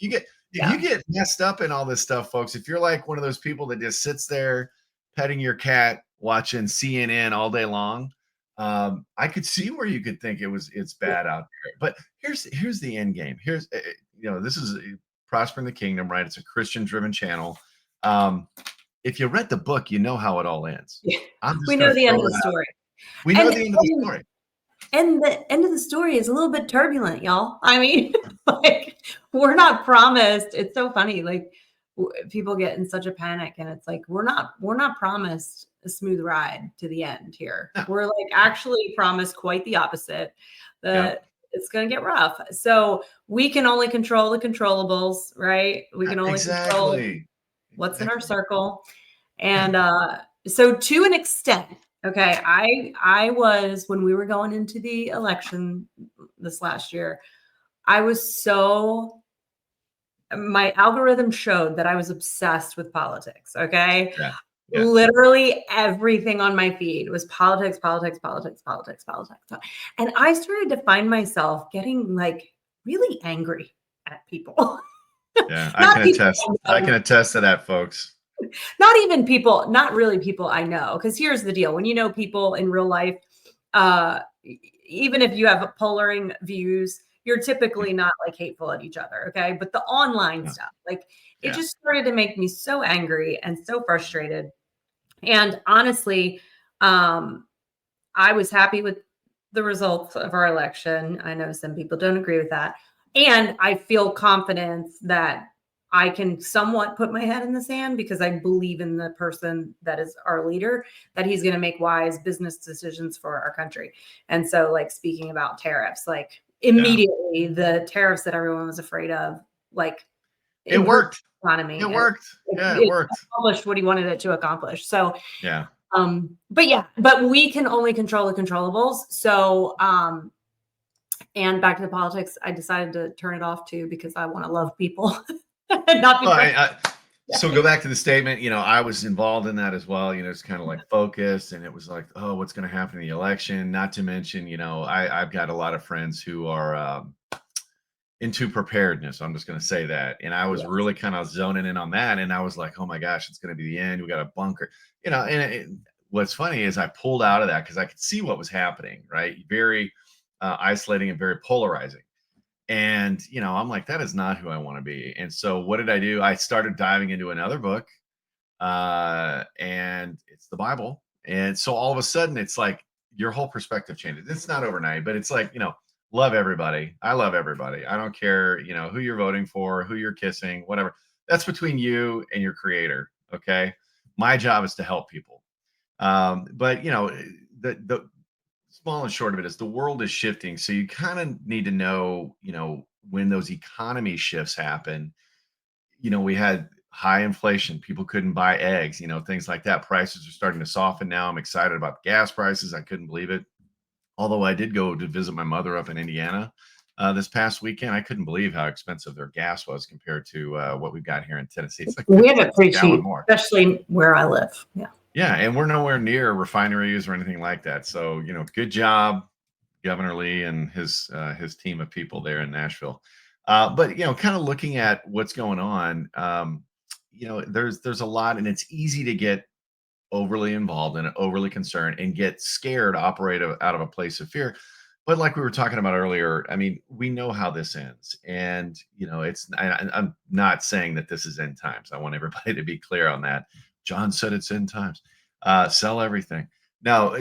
if you Yeah. get messed up in all this stuff, folks, if you're like one of those people that just sits there petting your cat, watching CNN all day long, I could see where you could think it's Yeah. bad out there. But here's the end game. Here's this is Prospering the Kingdom, right? It's a Christian driven channel. If you read the book, you know how it all ends. Yeah. I'm We just know going to the throw end of it the out. story. We know the end of the story. And the end of the story is a little bit turbulent, y'all. I mean, like, we're not promised. It's so funny. Like, people get in such a panic, and it's like, we're not promised a smooth ride to the end here. No. We're like actually promised quite the opposite, that it's going to get rough. So we can only control the controllables, right? We can only control what's in our circle. And so to an extent, okay, I was, when we were going into the election this last year, I was my algorithm showed that I was obsessed with politics. Okay. Yeah. Literally everything on my feed was politics, politics, politics, politics, politics. And I started to find myself getting like really angry at people. Yeah, I can attest to that, folks. Not even people, not really people I know. Because here's the deal. When you know people in real life, even if you have polaring views, you're typically not like hateful at each other. Okay. But the online stuff, like it just started to make me so angry and so frustrated. And honestly, I was happy with the results of our election. I know some people don't agree with that. And I feel confidence that I can somewhat put my head in the sand because I believe in the person that is our leader, that he's going to make wise business decisions for our country. And so, like, speaking about tariffs, like immediately the tariffs that everyone was afraid of, like, it worked. Economy. It worked. Yeah, it worked. Accomplished what he wanted it to accomplish. So, yeah. But we can only control the controllables. So, and back to the politics, I decided to turn it off too, because I want to love people. Not be so go back to the statement. I was involved in that as well. It's kind of like focused, and it was like, oh, what's going to happen in the election? Not to mention, I've got a lot of friends who are into preparedness. I'm just going to say that. And I was really kind of zoning in on that. And I was like, oh my gosh, it's going to be the end. We got a bunker, and what's funny is I pulled out of that because I could see what was happening, right? Very isolating and very polarizing. And, I'm like, that is not who I want to be. And so what did I do? I started diving into another book, and it's the Bible. And so all of a sudden it's like your whole perspective changes. It's not overnight, but it's like, love everybody. I love everybody. I don't care, who you're voting for, who you're kissing, whatever. That's between you and your creator. Okay. My job is to help people. But the small and short of it is the world is shifting. So you kind of need to know, when those economy shifts happen, we had high inflation. People couldn't buy eggs, things like that. Prices are starting to soften now. I'm excited about gas prices. I couldn't believe it. Although I did go to visit my mother up in Indiana this past weekend. I couldn't believe how expensive their gas was compared to what we've got here in Tennessee. It's like we have it pretty cheap, more, especially where I live. Yeah. Yeah, and we're nowhere near refineries or anything like that. So, good job, Governor Lee and his team of people there in Nashville. But kind of looking at what's going on, there's a lot, and it's easy to get overly involved and overly concerned and get scared, operate out of a place of fear. But like we were talking about earlier, I mean, we know how this ends, and I'm not saying that this is end times. I want everybody to be clear on that. John said it's end times. Sell everything. Now,